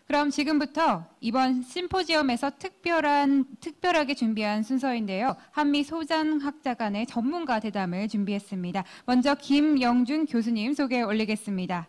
그럼 지금부터 이번 심포지엄에서 특별하게 준비한 순서인데요. 한미 소장학자 간의 전문가 대담을 준비했습니다. 먼저 김영준 교수님 소개 올리겠습니다.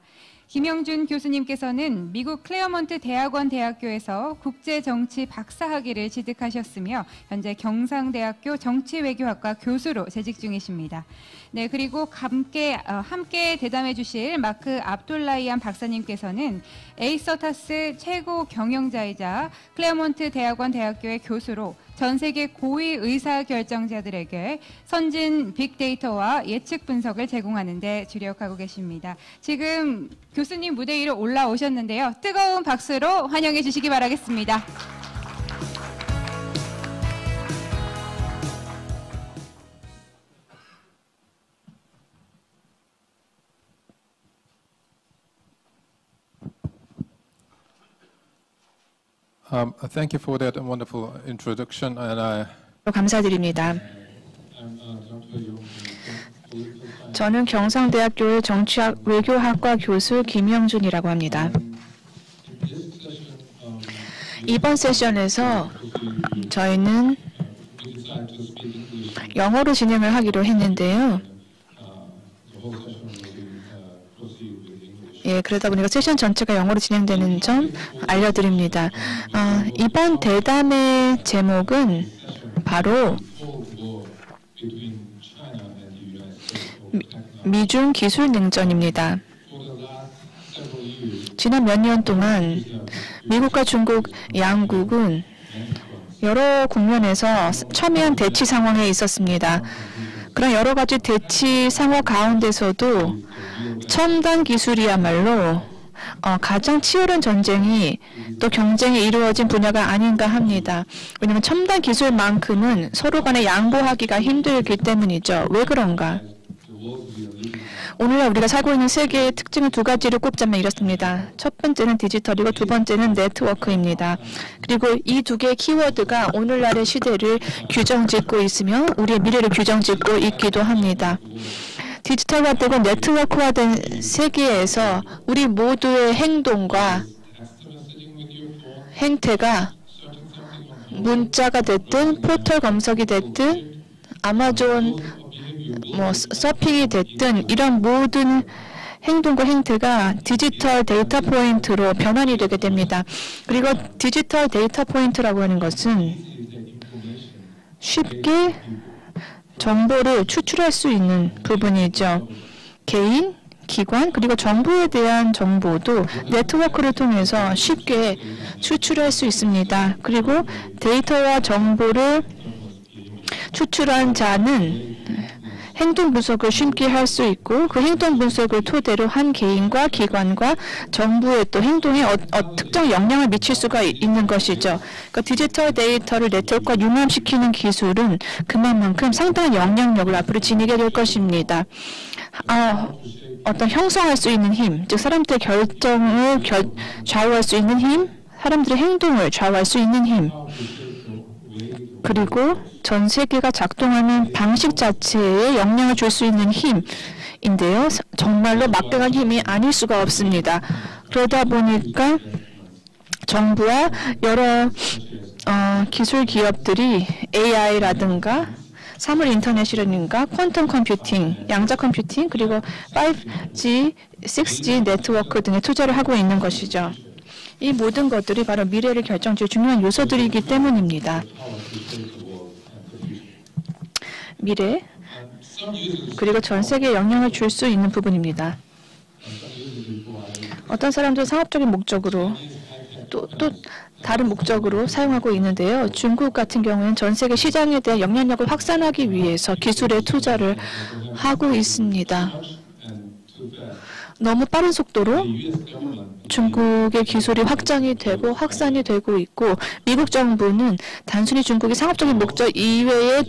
김영준 교수님께서는 미국 클레어몬트 대학원 대학교에서 국제정치 박사학위를 취득하셨으며 현재 경상대학교 정치외교학과 교수로 재직 중이십니다. 네, 그리고 함께 대담해 주실 마크 압돌라이안 박사님께서는 에이서타스 최고 경영자이자 클레어몬트 대학원 대학교의 교수로 전 세계 고위 의사결정자들에게 선진 빅데이터와 예측 분석을 제공하는 데 주력하고 계십니다. 지금 교수님 무대 위로 올라오셨는데요. 뜨거운 박수로 환영해 주시기 바라겠습니다. Thank you for that wonderful introduction, and 감사드립니다. 저는 경상대학교의 정치학 외교학과 교수 김영준이라고 합니다. 이번 세션에서 저희는 영어로 진행을 하기로 했는데요. 예, 그러다 보니까 세션 전체가 영어로 진행되는 점 알려드립니다. 이번 대담의 제목은 바로 미중 기술 냉전입니다. 지난 몇 년 동안 미국과 중국 양국은 여러 국면에서 첨예한 대치 상황에 있었습니다. 그런 여러 가지 대치 상황 가운데서도 첨단 기술이야말로 가장 치열한 전쟁이 또 경쟁이 이루어진 분야가 아닌가 합니다. 왜냐하면 첨단 기술만큼은 서로 간에 양보하기가 힘들기 때문이죠. 왜 그런가? 오늘날 우리가 살고 있는 세계의 특징은 두 가지를 꼽자면 이렇습니다. 첫 번째는 디지털이고 두 번째는 네트워크입니다. 그리고 이 두 개의 키워드가 오늘날의 시대를 규정짓고 있으며 우리의 미래를 규정짓고 있기도 합니다. 디지털화되고 네트워크화된 세계에서 우리 모두의 행동과 행태가 문자가 됐든 포털 검색이 됐든 아마존 서핑이 됐든 이런 모든 행동과 행태가 디지털 데이터 포인트로 변환이 되게 됩니다. 그리고 디지털 데이터 포인트라고 하는 것은 쉽게 정보를 추출할 수 있는 부분이죠. 개인, 기관, 그리고 정부에 대한 정보도 네트워크를 통해서 쉽게 추출할 수 있습니다. 그리고 데이터와 정보를 추출한 자는 행동 분석을 쉽게 할 수 있고 그 행동 분석을 토대로 한 개인과 기관과 정부의 또 행동에 특정 영향을 미칠 수가 있는 것이죠. 그러니까 디지털 데이터를 네트워크와 융합시키는 기술은 그만큼 상당한 영향력을 앞으로 지니게 될 것입니다. 어떤 형성할 수 있는 힘, 즉 사람들의 결정을 좌우할 수 있는 힘, 사람들의 행동을 좌우할 수 있는 힘, 그리고 전 세계가 작동하는 방식 자체에 영향을 줄 수 있는 힘인데요. 정말로 막강한 힘이 아닐 수가 없습니다. 그러다 보니까 정부와 여러 기술 기업들이 AI라든가 사물 인터넷이라든가 퀀텀 컴퓨팅, 양자 컴퓨팅, 그리고 5G, 6G 네트워크 등에 투자를 하고 있는 것이죠. 이 모든 것들이 바로 미래를 결정질 중요한 요소들이기 때문입니다. 미래, 그리고 전 세계에 영향을 줄 수 있는 부분입니다. 어떤 사람들은 상업적인 목적으로 또 다른 목적으로 사용하고 있는데요. 중국 같은 경우에는 전 세계 시장에 대한 영향력을 확산하기 위해서 기술에 투자를 하고 있습니다. 너무 빠른 속도로 중국의 기술이 확장이 되고 확산이 되고 있고 미국 정부는 단순히 중국의 상업적인 목적 이외의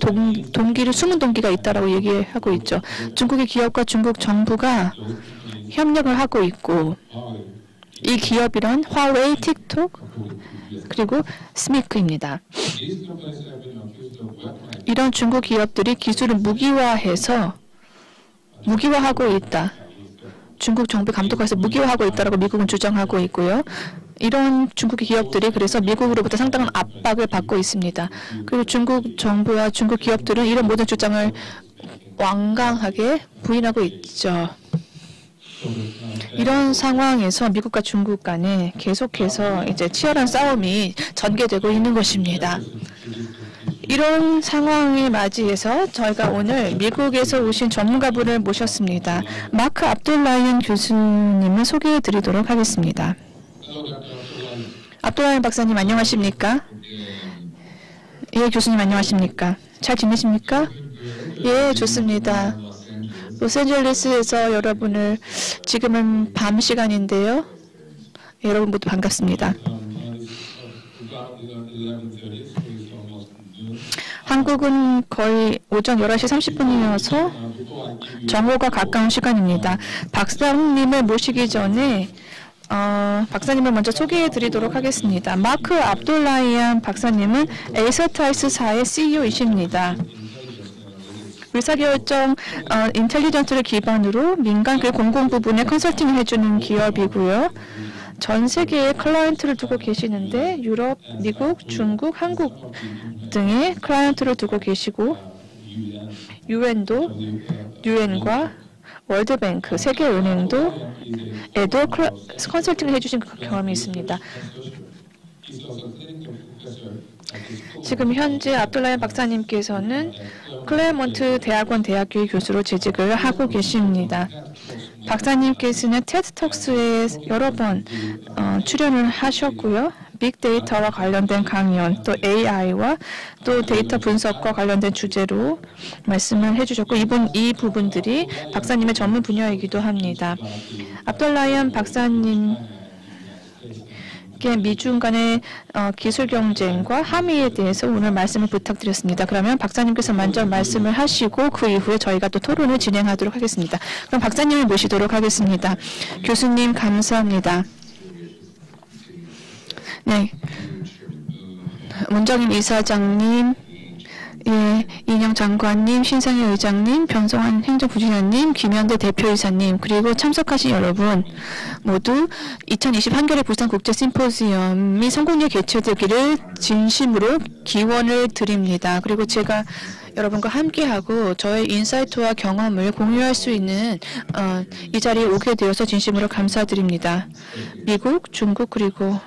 숨은 동기가 있다라고 얘기하고 있죠. 중국의 기업과 중국 정부가 협력을 하고 있고 이 기업이란 화웨이, 틱톡, 그리고 스미크입니다. 이런 중국 기업들이 기술을 무기화하고 있다. 중국 정부 감독하에서 무기화하고 있다고 미국은 주장하고 있고요. 이런 중국의 기업들이 그래서 미국으로부터 상당한 압박을 받고 있습니다. 그리고 중국 정부와 중국 기업들은 이런 모든 주장을 완강하게 부인하고 있죠. 이런 상황에서 미국과 중국 간에 계속해서 이제 치열한 싸움이 전개되고 있는 것입니다. 이런 상황에 맞이해서 저희가 오늘 미국에서 오신 전문가분을 모셨습니다. 마크 압둘라이언 교수님을 소개해 드리도록 하겠습니다. 압둘라이언 박사님 안녕하십니까? 예, 교수님 안녕하십니까? 잘 지내십니까? 예, 좋습니다. 로스앤젤레스에서 여러분을 지금은 밤 시간인데요. 여러분 모두 반갑습니다. 한국은 거의 오전 11시 30분이어서 정오가 가까운 시간입니다. 박사님을 모시기 전에 박사님을 먼저 소개해 드리도록 하겠습니다. 마크 압둘라이안 박사님은 에이서타이스사의 CEO이십니다. 의사결정 인텔리전트를 기반으로 민간 그리고 공공 부분에 컨설팅을 해주는 기업이고요. 전 세계에 클라이언트를 두고 계시는데 유럽, 미국, 중국, 한국 등의 클라이언트를 두고 계시고 유엔과 월드뱅크, 세계은행도 컨설팅을 해주신 경험이 있습니다. 지금 현재 압둘라이안 박사님께서는 클레먼트 대학원 대학교의 교수로 재직을 하고 계십니다. 박사님께서는 테드톡스에 여러 번 출연을 하셨고요. 빅데이터와 관련된 강연, 또 AI와 또 데이터 분석과 관련된 주제로 말씀을 해주셨고 이 부분들이 박사님의 전문 분야이기도 합니다. 압둘라이안 박사님 미중 간의 기술 경쟁과 함의에 대해서 오늘 말씀을 부탁드렸습니다. 그러면 박사님께서 먼저 말씀을 하시고 그 이후에 저희가 또 토론을 진행하도록 하겠습니다. 그럼 박사님을 모시도록 하겠습니다. 교수님 감사합니다. 네, 문정인 이사장님, 예, 이인영 장관님, 신상희 의장님, 변성환 행정부주장님, 김현대 대표이사님, 그리고 참석하신 여러분 모두 2020 한겨레 부산 국제 심포지엄이 성공리에 개최되기를 진심으로 기원을 드립니다. 그리고 제가 여러분과 함께하고 저의 인사이트와 경험을 공유할 수 있는 이 자리에 오게 되어서 진심으로 감사드립니다. 미국, 중국, 그리고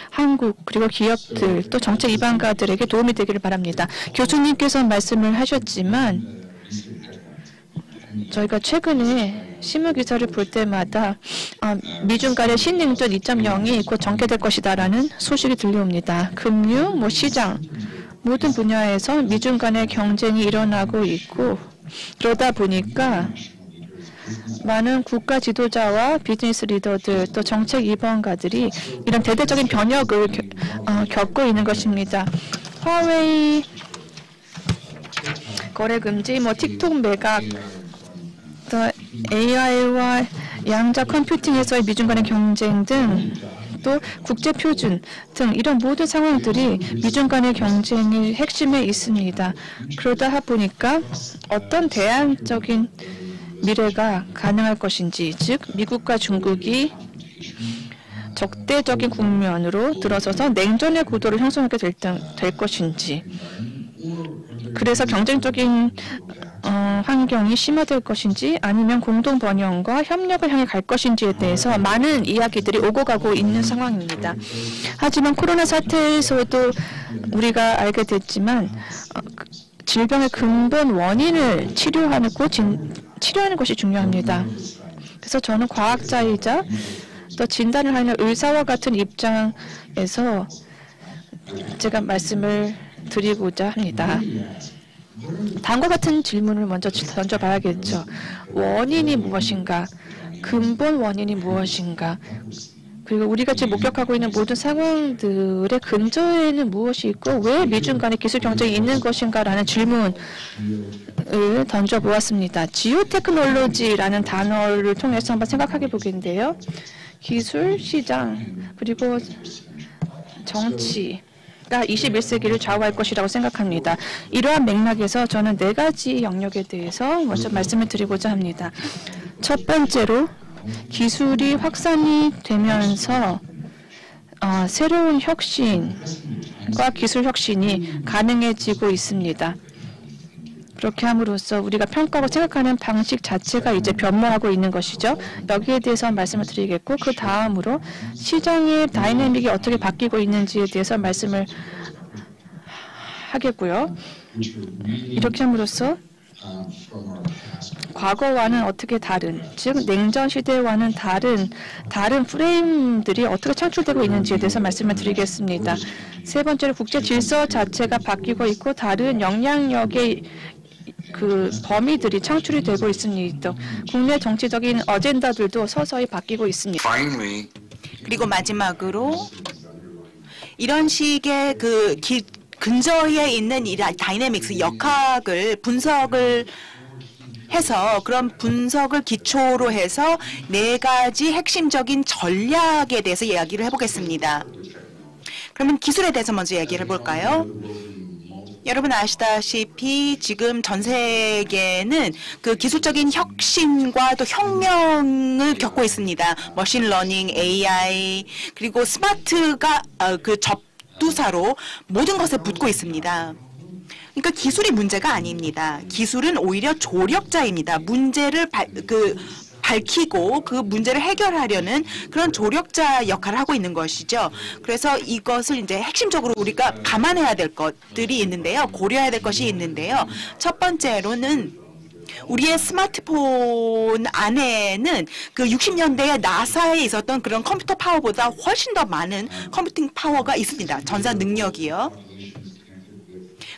한국 그리고 기업들 또 정책 이방가들에게 도움이 되기를 바랍니다. 교수님께서 말씀을 하셨지만 저희가 최근에 신문 기사를 볼 때마다 미중 간의 신냉전 2.0이 곧 전개될 것이다라는 소식이 들려옵니다. 금융, 시장 모든 분야에서 미중 간의 경쟁이 일어나고 있고 그러다 보니까 많은 국가 지도자와 비즈니스 리더들 또 정책 입원가들이 이런 대대적인 변혁을 겪고 있는 것입니다. 화웨이 거래 금지, 틱톡 매각, 또 AI와 양자 컴퓨팅에서의 미중 간의 경쟁 등 또 국제 표준 등 이런 모든 상황들이 미중 간의 경쟁의 핵심에 있습니다. 그러다 보니까 어떤 대안적인 미래가 가능할 것인지, 즉 미국과 중국이 적대적인 국면으로 들어서서 냉전의 구도를 형성하게 될 것인지, 그래서 경쟁적인 환경이 심화될 것인지 아니면 공동 번영과 협력을 향해 갈 것인지에 대해서 많은 이야기들이 오고 가고 있는 상황입니다. 하지만 코로나 사태에서도 우리가 알게 됐지만 질병의 근본 원인을 치료하는 것이 중요합니다. 그래서 저는 과학자이자 또 진단을 하는 의사와 같은 입장에서 제가 말씀을 드리고자 합니다. 다음과 같은 질문을 먼저 던져봐야겠죠. 원인이 무엇인가? 근본 원인이 무엇인가? 그리고 우리가 지금 목격하고 있는 모든 상황들의 근저에는 무엇이 있고 왜 미중 간의 기술 경쟁이 있는 것인가라는 질문을 던져보았습니다. 지오테크놀로지라는 단어를 통해서 한번 생각해 보겠는데요. 기술, 시장, 그리고 정치, 21세기를 좌우할 것이라고 생각합니다. 이러한 맥락에서 저는 4가지 영역에 대해서 먼저 말씀을 드리고자 합니다. 첫 번째로 기술이 확산이 되면서 새로운 혁신과 기술 혁신이 가능해지고 있습니다. 그렇게 함으로써 우리가 평가하고 생각하는 방식 자체가 이제 변모하고 있는 것이죠. 여기에 대해서 말씀을 드리겠고 그 다음으로 시장의 다이내믹이 어떻게 바뀌고 있는지에 대해서 말씀을 하겠고요. 이렇게 함으로써 과거와는 어떻게 다른, 즉 냉전 시대와는 다른 프레임들이 어떻게 창출되고 있는지에 대해서 말씀을 드리겠습니다. 세 번째로 국제 질서 자체가 바뀌고 있고 다른 영향력의 그 범위들이 창출이 되고 있습니다. 국내 정치적인 어젠다들도 서서히 바뀌고 있습니다. 그리고 마지막으로 이런 식의 그 근저에 있는 이 다이내믹스 역학을 분석을 해서 그런 분석을 기초로 해서 4가지 핵심적인 전략에 대해서 이야기를 해보겠습니다. 그러면 기술에 대해서 먼저 얘기를 해볼까요? 여러분 아시다시피 지금 전 세계는 그 기술적인 혁신과 또 혁명을 겪고 있습니다. 머신러닝, AI 그리고 스마트가 그 접두사로 모든 것에 붙고 있습니다. 그러니까 기술이 문제가 아닙니다. 기술은 오히려 조력자입니다. 문제를 밝히고 그 문제를 해결하려는 그런 조력자 역할을 하고 있는 것이죠. 그래서 이것을 이제 핵심적으로 우리가 감안해야 될 것들이 있는데요. 고려해야 될 것이 있는데요. 첫 번째로는 우리의 스마트폰 안에는 그 60년대에 나사에 있었던 그런 컴퓨터 파워보다 훨씬 더 많은 컴퓨팅 파워가 있습니다. 전자 능력이요.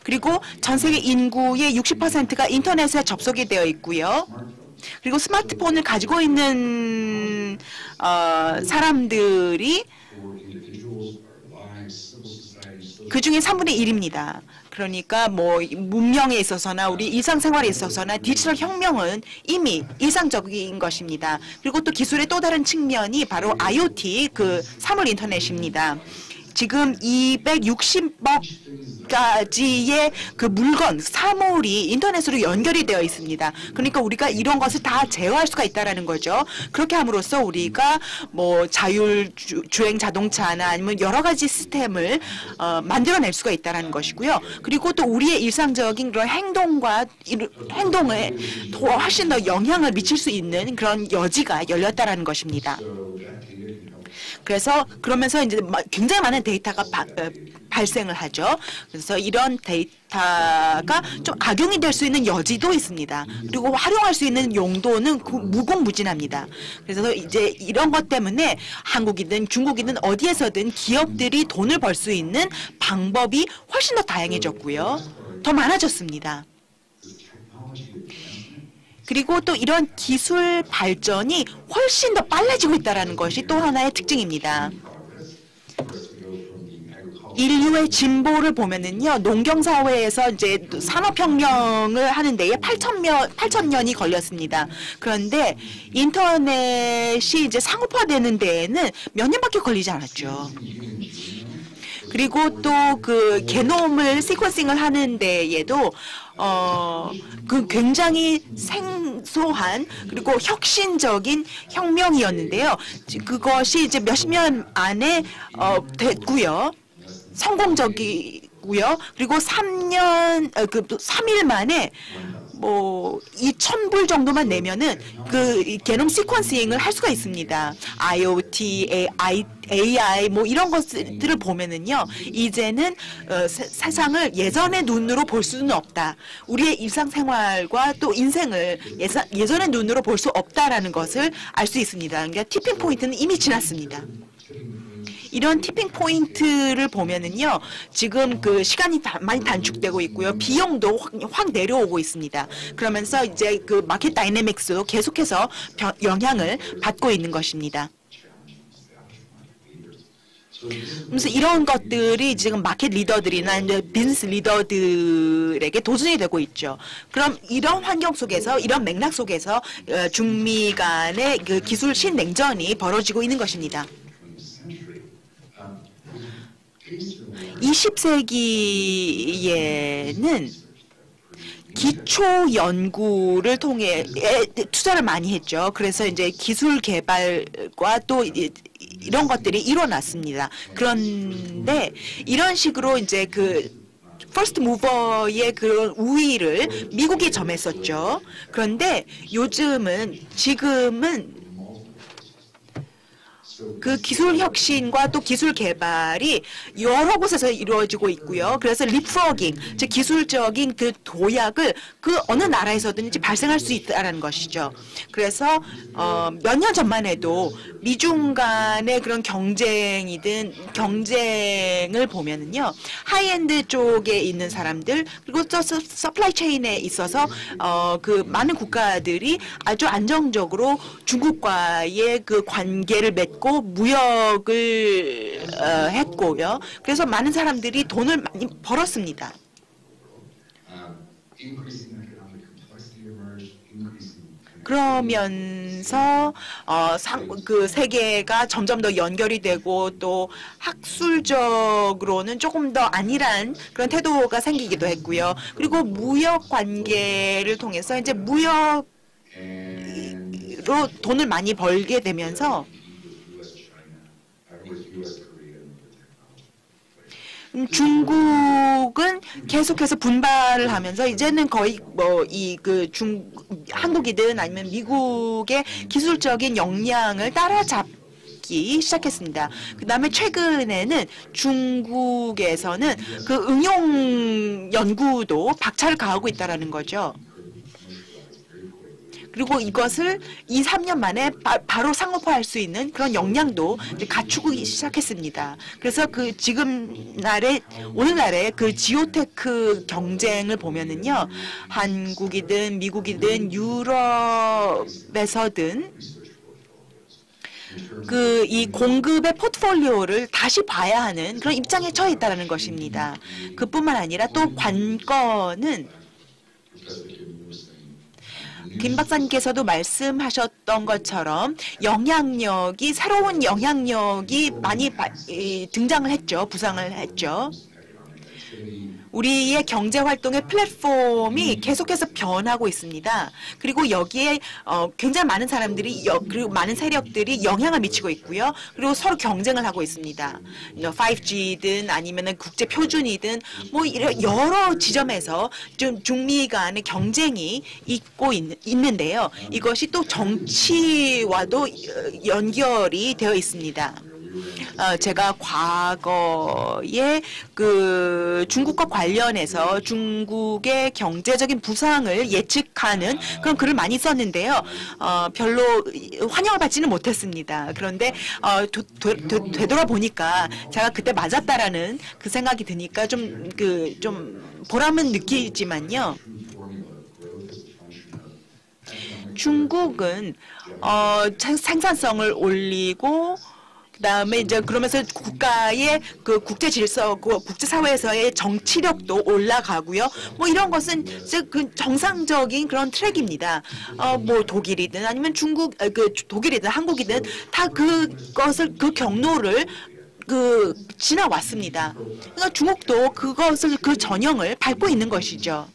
그리고 전 세계 인구의 60%가 인터넷에 접속이 되어 있고요. 그리고 스마트폰을 가지고 있는 사람들이 그중에 3분의 1입니다. 그러니까 뭐 문명에 있어서나 우리 일상생활에 있어서나 디지털 혁명은 이미 일상적인 것입니다. 그리고 또 기술의 또 다른 측면이 바로 IoT, 그 사물 인터넷입니다. 지금 260억 가지의 그 물건, 사물이 인터넷으로 연결이 되어 있습니다. 그러니까 우리가 이런 것을 다 제어할 수가 있다라는 거죠. 그렇게 함으로써 우리가 뭐 자율주행 자동차나 아니면 여러 가지 시스템을 만들어낼 수가 있다라는 것이고요. 그리고 또 우리의 일상적인 그런 행동에 훨씬 더 영향을 미칠 수 있는 그런 여지가 열렸다라는 것입니다. 그래서 그러면서 이제 굉장히 많은 데이터가 발생을 하죠. 그래서 이런 데이터가 좀 악용이 될 수 있는 여지도 있습니다. 그리고 활용할 수 있는 용도는 무궁무진합니다. 그래서 이제 이런 것 때문에 한국이든 중국이든 어디에서든 기업들이 돈을 벌 수 있는 방법이 훨씬 더 다양해졌고요. 더 많아졌습니다. 그리고 또 이런 기술 발전이 훨씬 더 빨라지고 있다는 것이 또 하나의 특징입니다. 인류의 진보를 보면은요, 농경사회에서 이제 산업혁명을 하는 데에 8,000년이 걸렸습니다. 그런데 인터넷이 이제 상업화되는 데에는 몇 년밖에 걸리지 않았죠. 그리고 또 그 게놈을 시퀀싱을 하는 데에도 그 굉장히 생소한 그리고 혁신적인 혁명이었는데요. 그것이 이제 몇십 년 안에 됐고요. 성공적이고요. 그리고 3일 만에 뭐 2,000불 정도만 내면은 그 게놈 시퀀싱을 할 수가 있습니다. IoT, AI 뭐 이런 것들을 보면은요, 이제는 세상을 예전의 눈으로 볼 수는 없다. 우리의 일상생활과 또 인생을 예전의 눈으로 볼 수 없다라는 것을 알 수 있습니다. 그러니까 티핑 포인트는 이미 지났습니다. 이런 티핑 포인트를 보면은요, 지금 그 시간이 많이 단축되고 있고요. 비용도 확 내려오고 있습니다. 그러면서 이제 그 마켓 다이내믹스도 계속해서 영향을 받고 있는 것입니다. 그래서 이런 것들이 지금 마켓 리더들이나 비즈니스 리더들에게 도전이 되고 있죠. 그럼 이런 환경 속에서, 이런 맥락 속에서 중미 간의 그 기술 신냉전이 벌어지고 있는 것입니다. 20세기에는 기초 연구를 통해 투자를 많이 했죠. 그래서 이제 기술 개발과 또 이런 것들이 일어났습니다. 그런데 이런 식으로 이제 그 퍼스트 무버의 그런 우위를 미국이 점했었죠. 그런데 지금은 그 기술 혁신과 또 기술 개발이 여러 곳에서 이루어지고 있고요. 그래서 립프로깅, 즉 기술적인 그 도약을 그 어느 나라에서든지 발생할 수 있다는 것이죠. 그래서 몇 년 전만 해도 미중 간의 그런 경쟁을 보면은요, 하이엔드 쪽에 있는 사람들 그리고 또 서플라이 체인에 있어서 그 많은 국가들이 아주 안정적으로 중국과의 그 관계를 맺고 무역을 했고요. 그래서 많은 사람들이 돈을 많이 벌었습니다. 그러면서 그 세계가 점점 더 연결이 되고 또 학술적으로는 조금 더 안일한 그런 태도가 생기기도 했고요. 그리고 무역 관계를 통해서 이제 무역으로 돈을 많이 벌게 되면서 중국은 계속해서 분발을 하면서 이제는 거의 뭐 한국이든 아니면 미국의 기술적인 역량을 따라잡기 시작했습니다. 그다음에 최근에는 중국에서는 그 응용 연구도 박차를 가하고 있다라는 거죠. 그리고 이것을 2, 3년 만에 바로 상업화할 수 있는 그런 역량도 갖추기 시작했습니다. 그래서 그 오늘날의 그 지오테크 경쟁을 보면은요, 한국이든 미국이든 유럽에서든 이 공급의 포트폴리오를 다시 봐야 하는 그런 입장에 처해 있다는 것입니다. 그뿐만 아니라 또 관건은 김 박사님께서도 말씀하셨던 것처럼 새로운 영향력이 많이 등장을 했죠. 부상을 했죠. 우리의 경제 활동의 플랫폼이 계속해서 변하고 있습니다. 그리고 여기에 굉장히 많은 사람들이 그리고 많은 세력들이 영향을 미치고 있고요. 그리고 서로 경쟁을 하고 있습니다. 5G든 아니면은 국제 표준이든 뭐 여러 지점에서 좀 중미 간의 경쟁이 있는데요. 이것이 또 정치와도 연결이 되어 있습니다. 제가 과거에 그 중국과 관련해서 중국의 경제적인 부상을 예측하는 그런 글을 많이 썼는데요. 별로 환영을 받지는 못했습니다. 그런데 되돌아보니까 제가 그때 맞았다라는 그 생각이 드니까 좀 보람은 느끼지만요. 중국은 생산성을 올리고 그다음에 이제 그러면서 국가의 그 국제 질서, 국제 사회에서의 정치력도 올라가고요. 뭐 이런 것은 그 정상적인 그런 트랙입니다. 뭐 독일이든 아니면 독일이든 한국이든 다 그 경로를 지나왔습니다. 그러니까 중국도 그 전형을 밟고 있는 것이죠.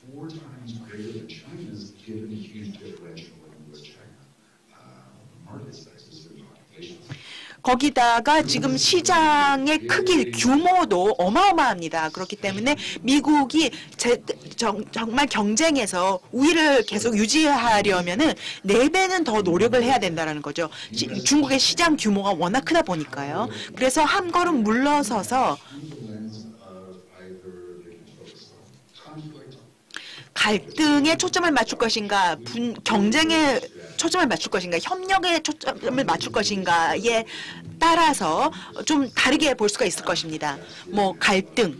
거기다가 지금 시장의 크기, 규모도 어마어마합니다. 그렇기 때문에 미국이 정말 경쟁에서 우위를 계속 유지하려면은 4배는 더 노력을 해야 된다는 거죠. 중국의 시장 규모가 워낙 크다 보니까요. 그래서 한 걸음 물러서서 갈등에 초점을 맞출 것인가, 경쟁에 초점을 맞출 것인가, 협력에 초점을 맞출 것인가에 따라서 좀 다르게 볼 수가 있을 것입니다. 뭐 갈등에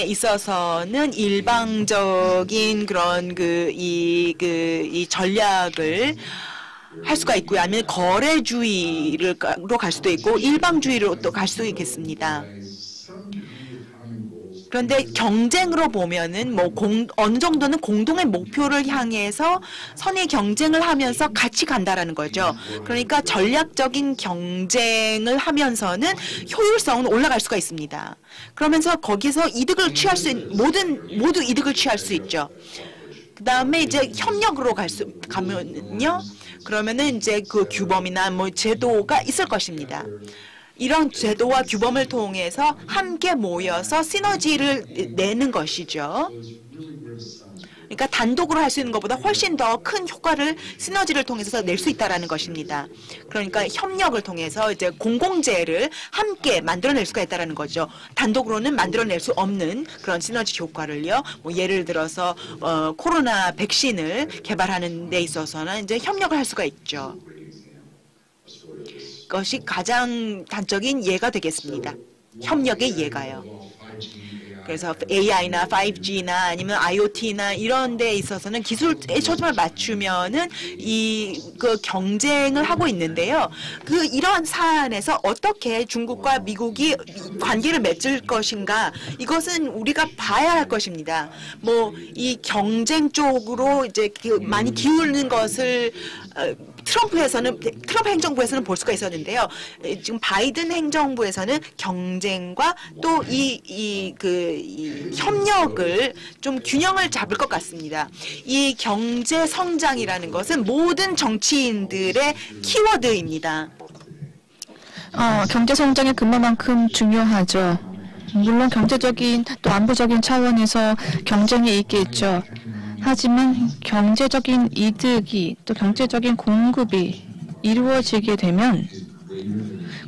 있어서는 일방적인 그런 이 전략을 할 수가 있고요. 아니면 거래주의로 갈 수도 있고 일방주의로 또 갈 수도 있겠습니다. 그런데 경쟁으로 보면은 뭐 어느 정도는 공동의 목표를 향해서 선의 경쟁을 하면서 같이 간다라는 거죠. 그러니까 전략적인 경쟁을 하면서는 효율성은 올라갈 수가 있습니다. 그러면서 거기서 이득을 취할 수 있는 모두 이득을 취할 수 있죠. 그다음에 이제 협력으로 가면요. 그러면은 이제 그 규범이나 뭐 제도가 있을 것입니다. 이런 제도와 규범을 통해서 함께 모여서 시너지를 내는 것이죠. 그러니까 단독으로 할 수 있는 것보다 훨씬 더 큰 효과를 시너지를 통해서 낼 수 있다라는 것입니다. 그러니까 협력을 통해서 이제 공공재를 함께 만들어낼 수가 있다라는 거죠. 단독으로는 만들어낼 수 없는 그런 시너지 효과를요. 뭐 예를 들어서 코로나 백신을 개발하는 데 있어서는 이제 협력을 할 수가 있죠. 그것이 가장 단적인 예가 되겠습니다. 협력의 예가요. 그래서 AI나 5G나 아니면 IoT나 이런 데 있어서는 기술에 초점을 맞추면은 그 경쟁을 하고 있는데요. 이러한 사안에서 어떻게 중국과 미국이 관계를 맺을 것인가, 이것은 우리가 봐야 할 것입니다. 뭐 이 경쟁 쪽으로 이제 많이 기울는 것을 트럼프 행정부에서는 볼 수가 있었는데요. 지금 바이든 행정부에서는 경쟁과 또 이 협력을 좀 균형을 잡을 것 같습니다. 이 경제 성장이라는 것은 모든 정치인들의 키워드입니다. 경제 성장이 그만큼 중요하죠. 물론 경제적인 또 안보적인 차원에서 경쟁이 있겠죠. 하지만 경제적인 이득이 또 경제적인 공급이 이루어지게 되면,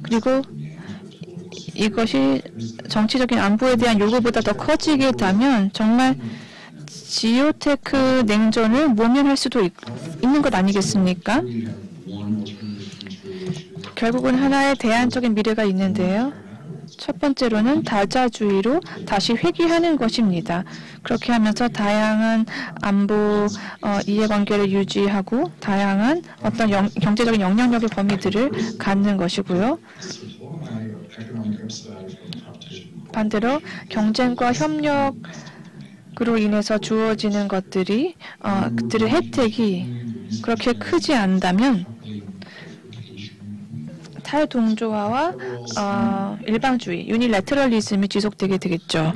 그리고 이것이 정치적인 안보에 대한 요구보다 더 커지게 되면 정말 지오테크 냉전을 모면할 수도 있는 것 아니겠습니까? 결국은 하나의 대안적인 미래가 있는데요. 첫 번째로는 다자주의로 다시 회귀하는 것입니다. 그렇게 하면서 다양한 안보 이해관계를 유지하고 다양한 어떤 경제적인 영향력의 범위들을 갖는 것이고요. 반대로 경쟁과 협력으로 인해서 주어지는 것들이 그들의 혜택이 그렇게 크지 않다면 탈동조화와 일방주의, 유니래터럴리즘이 지속되게 되겠죠.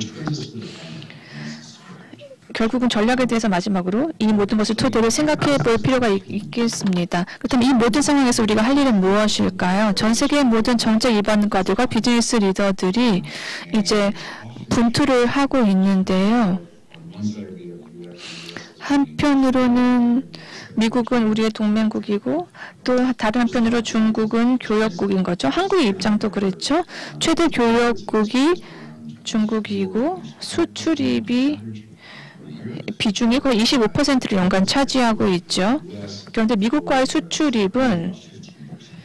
결국은 전략에 대해서 마지막으로 이 모든 것을 토대로 생각해 볼 필요가 있겠습니다. 그렇다면 이 모든 상황에서 우리가 할 일은 무엇일까요? 전 세계의 모든 정책 입안가들과 비즈니스 리더들이 이제 분투를 하고 있는데요. 한편으로는 미국은 우리의 동맹국이고 또 다른 한편으로 중국은 교역국인 거죠. 한국의 입장도 그랬죠. 최대 교역국이 중국이고 수출입이 비중이 거의 25%를 연간 차지하고 있죠. 그런데 미국과의 수출입은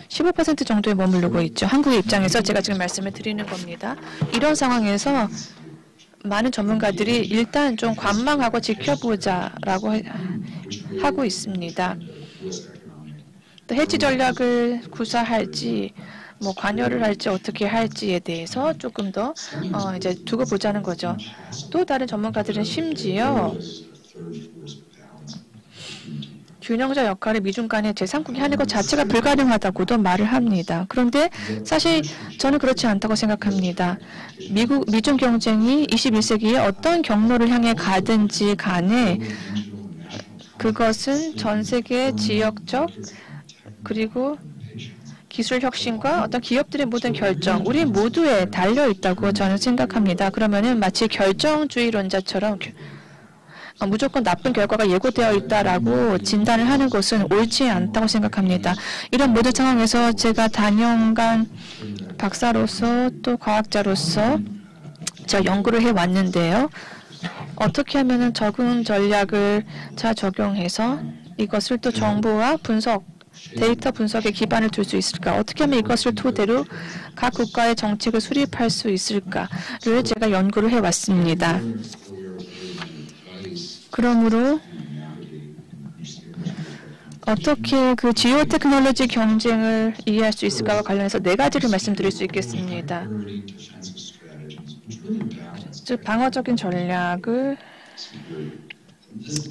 15% 정도에 머무르고 있죠. 한국의 입장에서 제가 지금 말씀을 드리는 겁니다. 이런 상황에서 많은 전문가들이 일단 좀 관망하고 지켜보자라고 하고 있습니다. 또 해지 전략을 구사할지, 뭐 관여를 할지 어떻게 할지에 대해서 조금 더 이제 두고 보자는 거죠. 또 다른 전문가들은 심지어 균형자 역할을 미중 간의 제3국이 하는 것 자체가 불가능하다고도 말을 합니다. 그런데 사실 저는 그렇지 않다고 생각합니다. 미중 경쟁이 21세기에 어떤 경로를 향해 가든지 간에 그것은 전 세계 지역적 그리고 기술 혁신과 어떤 기업들의 모든 결정, 우리 모두에 달려 있다고 저는 생각합니다. 그러면은 마치 결정주의론자처럼 무조건 나쁜 결과가 예고되어 있다라고 진단을 하는 것은 옳지 않다고 생각합니다. 이런 모든 상황에서 제가 단연간 박사로서 또 과학자로서 제가 연구를 해왔는데요. 어떻게 하면 적응 전략을 잘 적용해서 이것을 또 정보와 분석, 데이터 분석에 기반을 둘 수 있을까? 어떻게 하면 이것을 토대로 각 국가의 정책을 수립할 수 있을까를 제가 연구를 해왔습니다. 그러므로 어떻게 그 지오 테크놀로지 경쟁을 이해할 수 있을까와 관련해서 4가지를 말씀드릴 수 있겠습니다. 즉 방어적인 전략을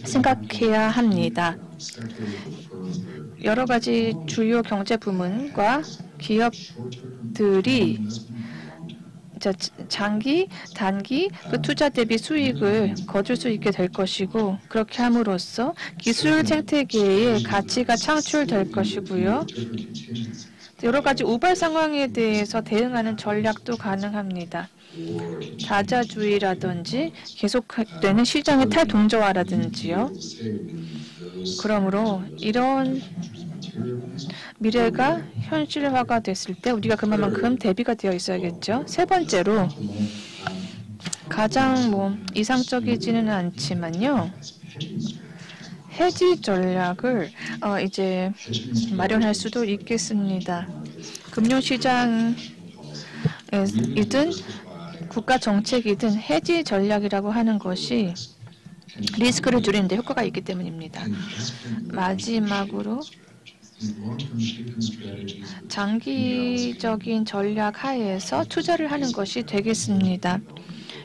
생각해야 합니다. 여러 가지 주요 경제 부문과 기업들이 장기, 단기 그 투자 대비 수익을 거둘 수 있게 될 것이고 그렇게 함으로써 기술 생태계의 가치가 창출될 것이고요. 여러 가지 우발 상황에 대해서 대응하는 전략도 가능합니다. 다자주의라든지 계속되는 시장의 탈동조화라든지요. 그러므로 이런 미래가 현실화가 됐을 때 우리가 그만큼 대비가 되어 있어야겠죠. 세 번째로 가장 이상적이지는 않지만요. 해지 전략을 이제 마련할 수도 있겠습니다. 금융시장이든 국가 정책이든 해지 전략이라고 하는 것이 리스크를 줄이는 데 효과가 있기 때문입니다. 마지막으로 장기적인 전략 하에서 투자를 하는 것이 되겠습니다.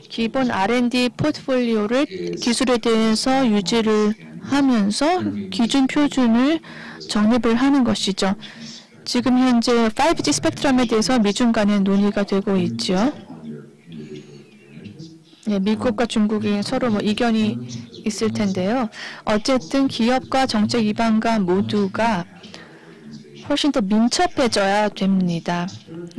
기본 R&D 포트폴리오를 기술에 대해서 유지를 하면서 기준 표준을 정립을 하는 것이죠. 지금 현재 5G 스펙트럼에 대해서 미중 간의 논의가 되고 있죠. 네, 미국과 중국이 서로 이견이 있을 텐데요. 어쨌든 기업과 정책 기반가 모두가 훨씬 더 민첩해져야 됩니다.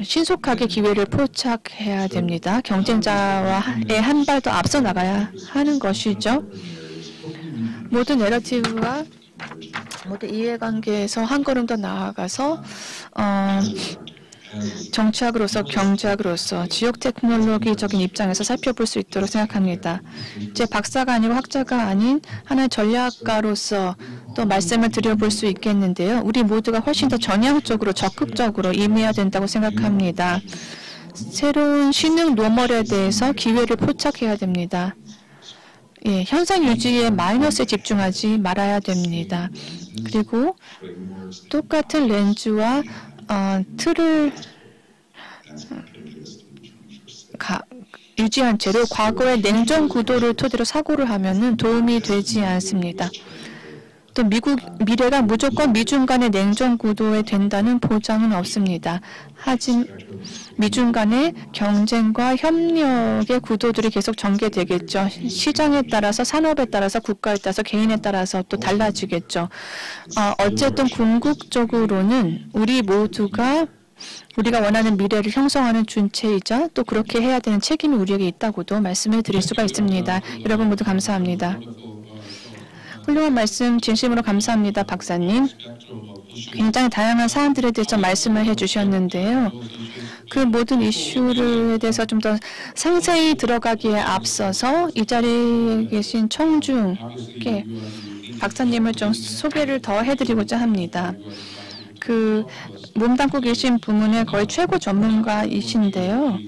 신속하게 기회를 포착해야 됩니다. 경쟁자와의 한 발 더 앞서 나가야 하는 것이죠. 모든 내러티브와 모든 이해관계에서 한 걸음 더 나아가서 정치학으로서 경제학으로서 지역 테크놀로기적인 입장에서 살펴볼 수 있도록 생각합니다. 제 박사가 아니고 학자가 아닌 하나의 전략가로서 또 말씀을 드려볼 수 있겠는데요. 우리 모두가 훨씬 더 전향적으로 적극적으로 임해야 된다고 생각합니다. 새로운 신흥 노멀에 대해서 기회를 포착해야 됩니다. 예, 현상 유지의 마이너스에 집중하지 말아야 됩니다. 그리고 똑같은 렌즈와 틀을 유지한 채로 과거의 냉전 구도를 토대로 사고를 하면은 도움이 되지 않습니다. 또 미래가 무조건 미중 간의 냉전 구도에 된다는 보장은 없습니다. 하지만 미중 간의 경쟁과 협력의 구도들이 계속 전개되겠죠. 시장에 따라서 산업에 따라서 국가에 따라서 개인에 따라서 또 달라지겠죠. 어쨌든 궁극적으로는 우리 모두가 우리가 원하는 미래를 형성하는 준체이자 또 그렇게 해야 되는 책임이 우리에게 있다고도 말씀을 드릴 수가 있습니다. 여러분 모두 감사합니다. 훌륭한 말씀 진심으로 감사합니다. 박사님. 굉장히 다양한 사안들에 대해서 말씀을 해주셨는데요. 그 모든 이슈에 대해서 좀 더 상세히 들어가기에 앞서서 이 자리에 계신 청중께 박사님을 좀 소개를 더 해드리고자 합니다. 그 몸담고 계신 부문의 거의 최고 전문가이신데요.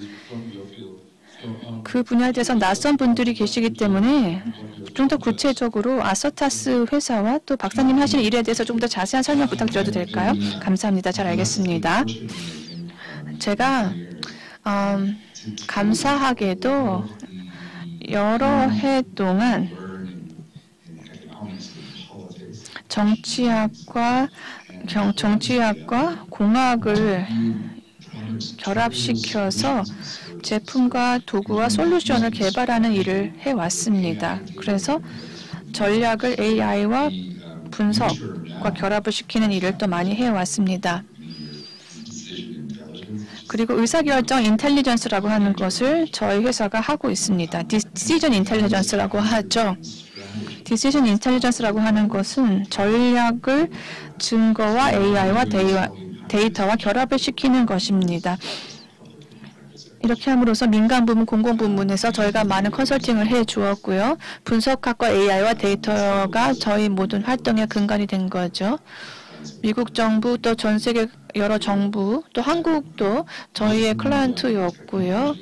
그 분야에 대해서 낯선 분들이 계시기 때문에 좀 더 구체적으로 아서타스 회사와 또 박사님 하시는 일에 대해서 좀 더 자세한 설명 부탁드려도 될까요? 감사합니다. 잘 알겠습니다. 제가 감사하게도 여러 해 동안 정치학과 공학을 결합시켜서 제품과 도구와 솔루션을 개발하는 일을 해왔습니다. 그래서 전략을 AI와 분석과 결합을 시키는 일을 또 많이 해왔습니다. 그리고 의사결정 인텔리전스라고 하는 것을 저희 회사가 하고 있습니다. 디시전 인텔리전스라고 하죠. 디시전 인텔리전스라고 하는 것은 전략을 증거와 AI와 데이터와 결합을 시키는 것입니다. 이렇게 함으로써 민간 부문, 공공 부문에서 저희가 많은 컨설팅을 해 주었고요. 분석학과 AI와 데이터가 저희 모든 활동의 근간이 된 거죠. 미국 정부 또 전 세계 여러 정부 또 한국도 저희의 클라이언트였고요.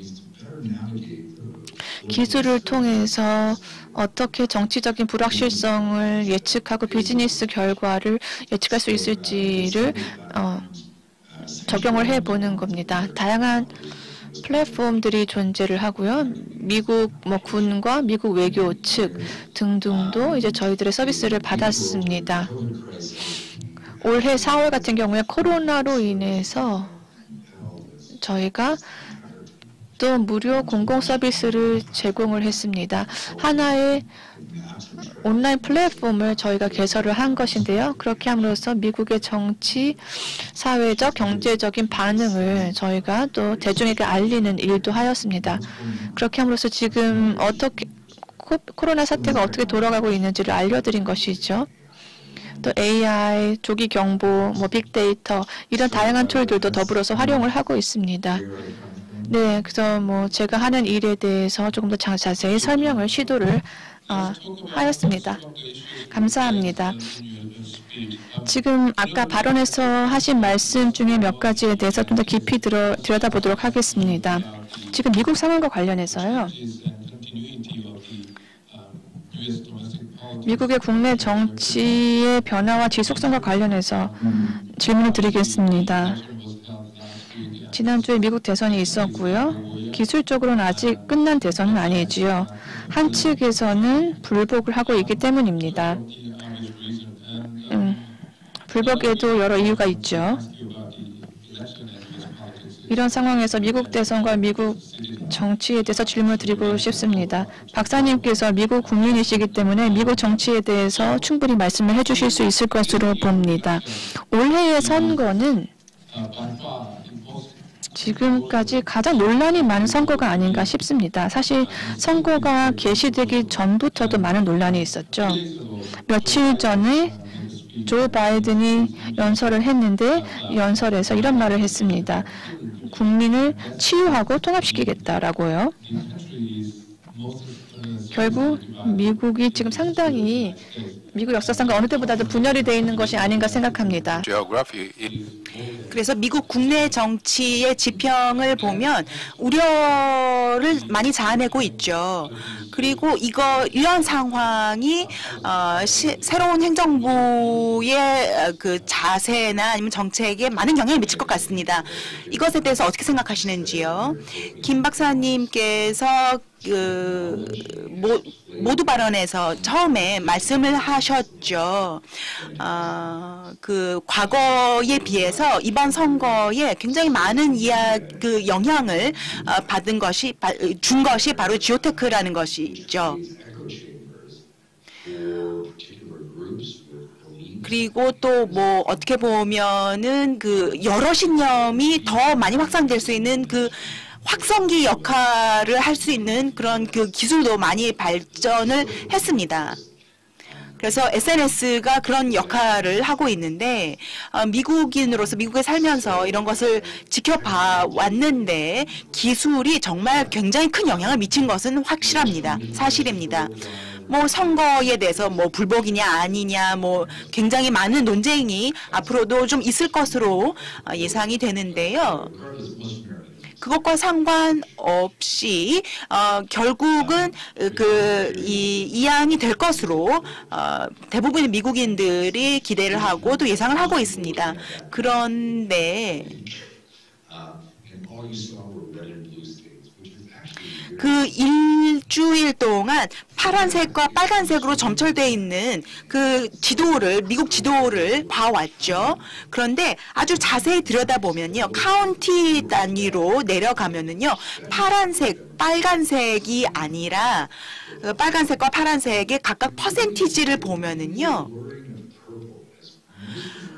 기술을 통해서 어떻게 정치적인 불확실성을 예측하고 비즈니스 결과를 예측할 수 있을지를 적용을 해보는 겁니다. 다양한 플랫폼들이 존재를 하고요. 미국 군과 미국 외교 측 등등도 이제 저희들의 서비스를 받았습니다. 올해 4월 같은 경우에 코로나로 인해서 저희가 또 무료 공공 서비스를 제공을 했습니다. 하나의 온라인 플랫폼을 저희가 개설을 한 것인데요. 그렇게 함으로써 미국의 정치, 사회적, 경제적인 반응을 저희가 또 대중에게 알리는 일도 하였습니다. 그렇게 함으로써 지금 어떻게 코로나 사태가 어떻게 돌아가고 있는지를 알려드린 것이죠. 또 AI, 조기 경보, 빅데이터 이런 다양한 툴들도 더불어서 활용을 하고 있습니다. 네, 그래서 제가 하는 일에 대해서 조금 더 자세히 설명을 시도를 하였습니다. 감사합니다. 지금 아까 발언에서 하신 말씀 중에 몇 가지에 대해서 좀 더 깊이 들여다보도록 하겠습니다. 지금 미국 상황과 관련해서요. 미국의 국내 정치의 변화와 지속성과 관련해서 질문을 드리겠습니다. 지난주에 미국 대선이 있었고요. 기술적으로는 아직 끝난 대선은 아니지요. 한 측에서는 불복을 하고 있기 때문입니다. 불복에도 여러 이유가 있죠. 이런 상황에서 미국 대선과 미국 정치에 대해서 질문을 드리고 싶습니다. 박사님께서 미국 국민이시기 때문에 미국 정치에 대해서 충분히 말씀을 해주실 수 있을 것으로 봅니다. 올해의 선거는 지금까지 가장 논란이 많은 선거가 아닌가 싶습니다. 사실 선거가 개시되기 전부터도 많은 논란이 있었죠. 며칠 전에 조 바이든이 연설을 했는데 연설에서 이런 말을 했습니다. 국민을 치유하고 통합시키겠다라고요. 결국 미국이 지금 상당히 미국 역사상과 어느 때보다도 분열이 되어 있는 것이 아닌가 생각합니다. 그래서 미국 국내 정치의 지평을 보면 우려를 많이 자아내고 있죠. 그리고 이런 상황이 새로운 행정부의 그 자세나 아니면 정책에 많은 영향을 미칠 것 같습니다. 이것에 대해서 어떻게 생각하시는지요? 김 박사님께서 모두 발언에서 처음에 말씀을 하셨죠. 그 과거에 비해서 이번 선거에 굉장히 많은 영향을 준 것이 바로 지오테크라는 것이죠. 그리고 또 어떻게 보면은 여러 신념이 더 많이 확산될 수 있는 확성기 역할을 할 수 있는 그런 기술도 많이 발전을 했습니다. 그래서 SNS가 그런 역할을 하고 있는데 미국인으로서 미국에 살면서 이런 것을 지켜봐 왔는데 기술이 정말 굉장히 큰 영향을 미친 것은 확실합니다. 사실입니다. 선거에 대해서 불복이냐 아니냐 굉장히 많은 논쟁이 앞으로도 좀 있을 것으로 예상이 되는데요. 그것과 상관없이 결국은 이양이 될 것으로 대부분의 미국인들이 기대를 하고 또 예상을 하고 있습니다. 그런데 그 일주일 동안 파란색과 빨간색으로 점철되어 있는 미국 지도를 봐왔죠. 그런데 아주 자세히 들여다보면요. 카운티 단위로 내려가면은요. 파란색, 빨간색이 아니라 빨간색과 파란색의 각각 퍼센티지를 보면은요.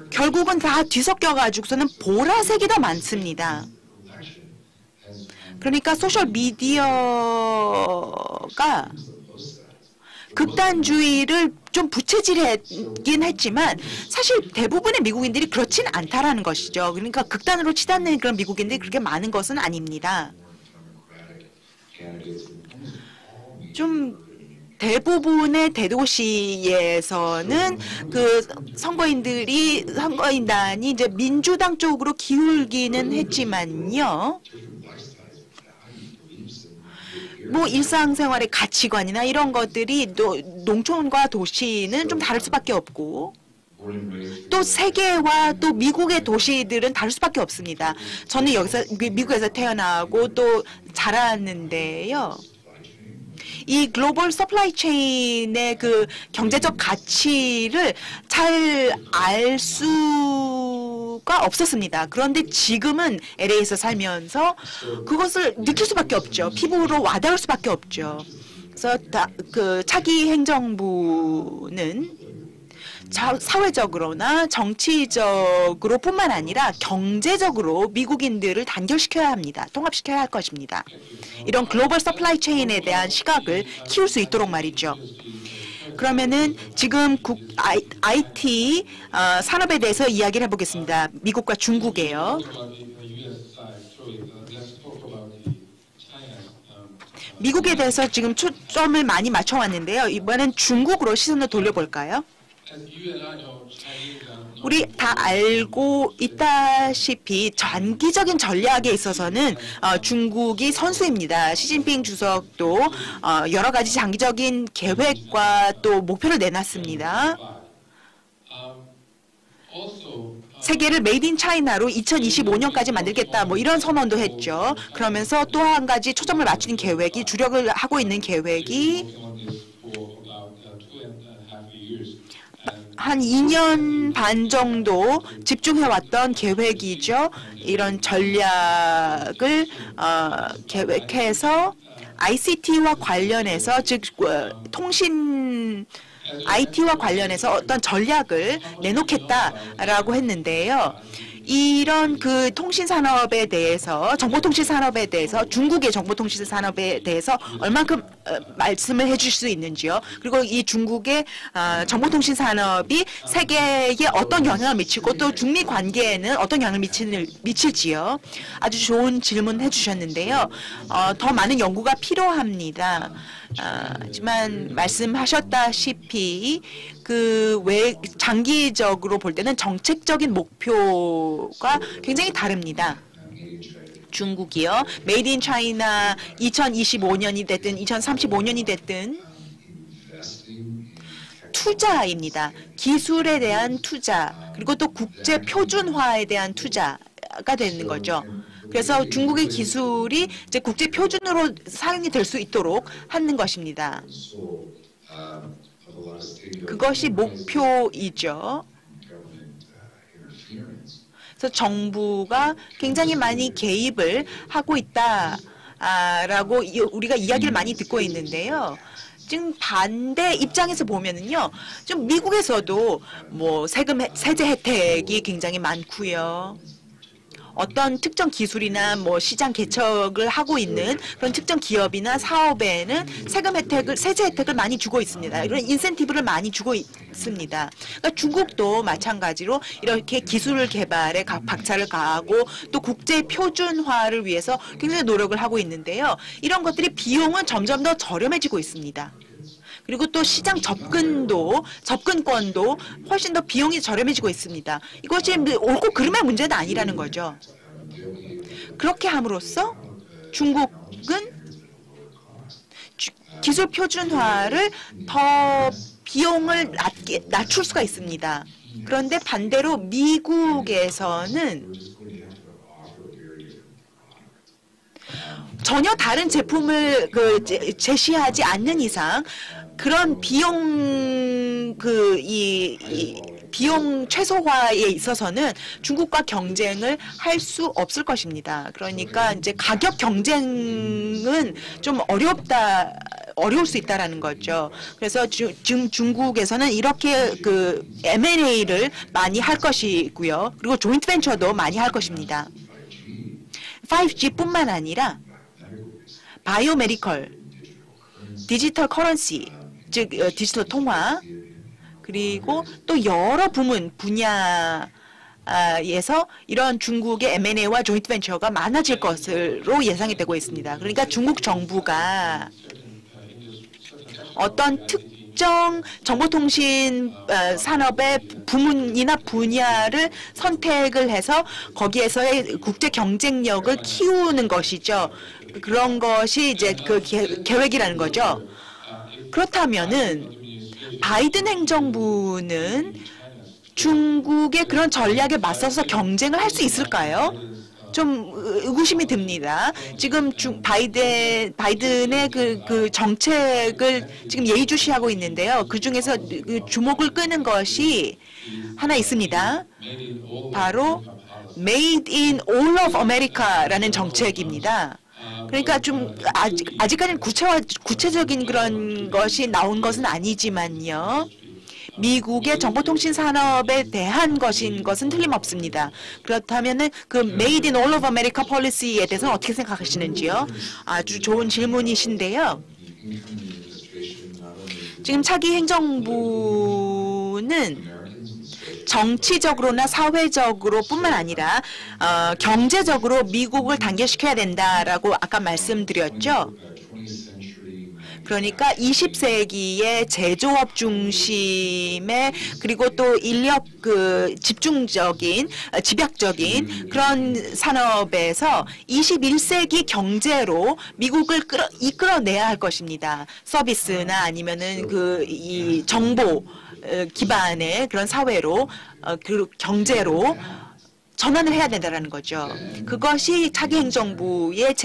결국은 다 뒤섞여 가지고서는 보라색이 더 많습니다. 그러니까 소셜 미디어가 극단주의를 좀 부채질하긴 했지만 사실 대부분의 미국인들이 그렇진 않다라는 것이죠. 그러니까 극단으로 치닫는 그런 미국인들이 그렇게 많은 것은 아닙니다. 좀 대부분의 대도시에서는 선거인단이 이제 민주당 쪽으로 기울기는 했지만요. 일상생활의 가치관이나 이런 것들이 농촌과 도시는 좀 다를 수밖에 없고 또 세계와 또 미국의 도시들은 다를 수밖에 없습니다. 저는 여기서 미국에서 태어나고 또 자랐는데요. 이 글로벌 서플라이 체인의 그 경제적 가치를 잘 알 수가 없었습니다. 그런데 지금은 LA에서 살면서 그것을 느낄 수밖에 없죠. 피부로 와닿을 수밖에 없죠. 그래서 그 차기 행정부는 사회적으로나 정치적으로뿐만 아니라 경제적으로 미국인들을 단결시켜야 합니다. 통합시켜야 할 것입니다. 이런 글로벌 서플라이 체인에 대한 시각을 키울 수 있도록 말이죠. 그러면은 지금 IT 산업에 대해서 이야기를 해보겠습니다. 미국과 중국이에요. 미국에 대해서 지금 초점을 많이 맞춰왔는데요. 이번엔 중국으로 시선을 돌려볼까요? 우리 다 알고 있다시피 장기적인 전략에 있어서는 중국이 선수입니다. 시진핑 주석도 여러 가지 장기적인 계획과 또 목표를 내놨습니다. 세계를 메이드 인 차이나로 2025년까지 만들겠다 뭐 이런 선언도 했죠. 그러면서 또 한 가지 초점을 맞추는 계획이 주력을 하고 있는 계획이 한 2년 반 정도 집중해왔던 계획이죠. 이런 전략을 계획해서 ICT와 관련해서 즉 통신 IT와 관련해서 어떤 전략을 내놓겠다라고 했는데요. 이런 그 통신 산업에 대해서 정보통신 산업에 대해서 중국의 정보통신 산업에 대해서 얼만큼 말씀을 해주실 수 있는지요. 그리고 이 중국의 정보통신 산업이 세계에 어떤 영향을 미치고 또 중미 관계에는 어떤 영향을 미칠지요. 아주 좋은 질문 해주셨는데요. 더 많은 연구가 필요합니다. 하지만 말씀하셨다시피 그 외 장기적으로 볼 때는 정책적인 목표가 굉장히 다릅니다. 중국이요. 메이드 인 차이나 2025년이 됐든 2035년이 됐든 투자입니다. 기술에 대한 투자 그리고 또 국제 표준화에 대한 투자가 되는 거죠. 그래서 중국의 기술이 이제 국제 표준으로 사용이 될 수 있도록 하는 것입니다. 그것이 목표이죠. 그래서 정부가 굉장히 많이 개입을 하고 있다라고 우리가 이야기를 많이 듣고 있는데요. 지금 반대 입장에서 보면은요, 좀 미국에서도 뭐 세제 혜택이 굉장히 많고요. 어떤 특정 기술이나 뭐 시장 개척을 하고 있는 그런 특정 기업이나 사업에는 세제 혜택을 많이 주고 있습니다. 이런 인센티브를 많이 주고 있습니다. 그러니까 중국도 마찬가지로 이렇게 기술 개발에 박차를 가하고 또 국제 표준화를 위해서 굉장히 노력을 하고 있는데요. 이런 것들이 비용은 점점 더 저렴해지고 있습니다. 그리고 또 시장 접근권도 훨씬 더 비용이 저렴해지고 있습니다. 이것이 옳고 그름의 문제는 아니라는 거죠. 그렇게 함으로써 중국은 기술 표준화를 더 비용을 낮출 수가 있습니다. 그런데 반대로 미국에서는 전혀 다른 제품을 제시하지 않는 이상 그런 비용 비용 최소화에 있어서는 중국과 경쟁을 할 수 없을 것입니다. 그러니까 이제 가격 경쟁은 좀 어려울 수 있다라는 거죠. 그래서 지금 중국에서는 이렇게 그 M&A를 많이 할 것이고요. 그리고 조인트 벤처도 많이 할 것입니다. 5G뿐만 아니라 바이오메디컬, 디지털 커런시, 즉 디지털 통화, 그리고 또 여러 분야에서 이런 중국의 M&A와 조인트 벤처가 많아질 것으로 예상이 되고 있습니다. 그러니까 중국 정부가 어떤 특정 정보통신 산업의 부문이나 분야를 선택을 해서 거기에서의 국제 경쟁력을 키우는 것이죠. 그런 것이 이제 그 계획이라는 거죠. 그렇다면은 바이든 행정부는 중국의 그런 전략에 맞서서 경쟁을 할 수 있을까요? 좀 의구심이 듭니다. 지금 바이든의 그 정책을 지금 예의주시하고 있는데요. 그 중에서 그 주목을 끄는 것이 하나 있습니다. 바로 Made in All of America라는 정책입니다. 그러니까 좀 아직까지는 구체적인 그런 것이 나온 것은 아니지만요. 미국의 정보통신 산업에 대한 것은 틀림없습니다. 그렇다면은 그 Made in All of America policy에 대해서는 어떻게 생각하시는지요? 아주 좋은 질문이신데요. 지금 차기 행정부는 정치적으로나 사회적으로 뿐만 아니라 경제적으로 미국을 단결시켜야 된다라고 아까 말씀드렸죠. 그러니까 20세기의 제조업 중심의 그리고 또 인력 집약적인 그런 산업에서 21세기 경제로 미국을 이끌어내야 할 것입니다. 서비스나 아니면은 이 정보 기반의 그런 사회로 그 경제로 전환을 해야 된다는 거죠. 그것이 차기 행정부의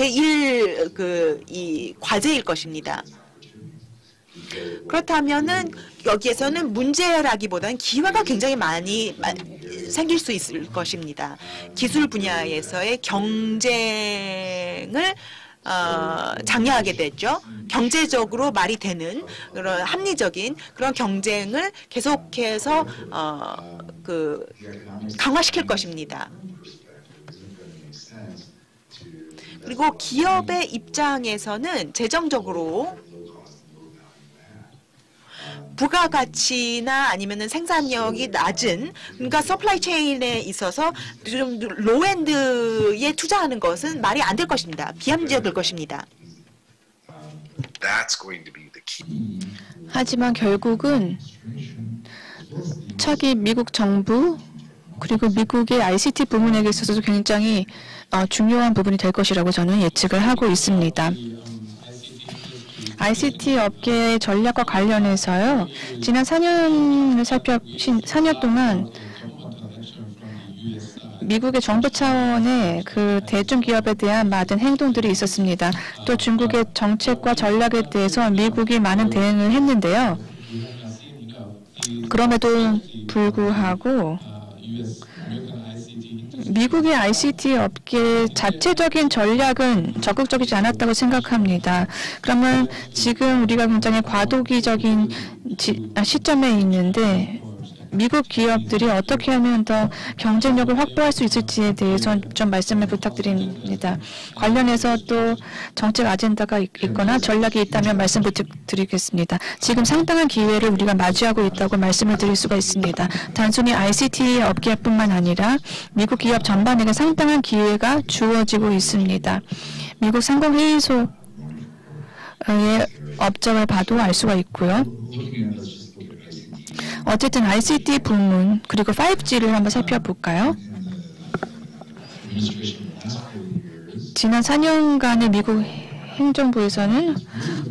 이 과제일 것입니다. 그렇다면은 여기에서는 문제라기보다는 기회가 굉장히 많이 생길 수 있을 것입니다. 기술 분야에서의 경쟁을 장려하게 됐죠. 경제적으로 말이 되는 그런 합리적인 그런 경쟁을 계속해서 강화시킬 것입니다. 그리고 기업의 입장에서는 재정적으로 부가가치나 아니면은 생산력이 낮은, 그러니까 서플라이 체인에 있어서 좀 로엔드에 투자하는 것은 말이 안 될 것입니다. 비합리적일 것입니다. 하지만 결국은 차기 미국 정부 그리고 미국의 ICT 부문에게 있어서도 굉장히 중요한 부분이 될 것이라고 저는 예측을 하고 있습니다. ICT 업계의 전략과 관련해서요. 지난 4년 동안 미국의 정부 차원의 그 대중기업에 대한 많은 행동들이 있었습니다. 또 중국의 정책과 전략에 대해서 미국이 많은 대응을 했는데요. 그럼에도 불구하고 미국의 ICT 업계 자체적인 전략은 적극적이지 않았다고 생각합니다. 그러면 지금 우리가 굉장히 과도기적인 시점에 있는데 미국 기업들이 어떻게 하면 더 경쟁력을 확보할 수 있을지에 대해서 좀 말씀을 부탁드립니다. 관련해서 또 정책 아젠다가 있거나 전략이 있다면 말씀 부탁드리겠습니다. 지금 상당한 기회를 우리가 마주하고 있다고 말씀을 드릴 수가 있습니다. 단순히 ICT 업계뿐만 아니라 미국 기업 전반에게 상당한 기회가 주어지고 있습니다. 미국 상공회의소의 업적을 봐도 알 수가 있고요. 어쨌든 ICT 부문 그리고 5G를 한번 살펴볼까요? 지난 4년간의 미국 행정부에서는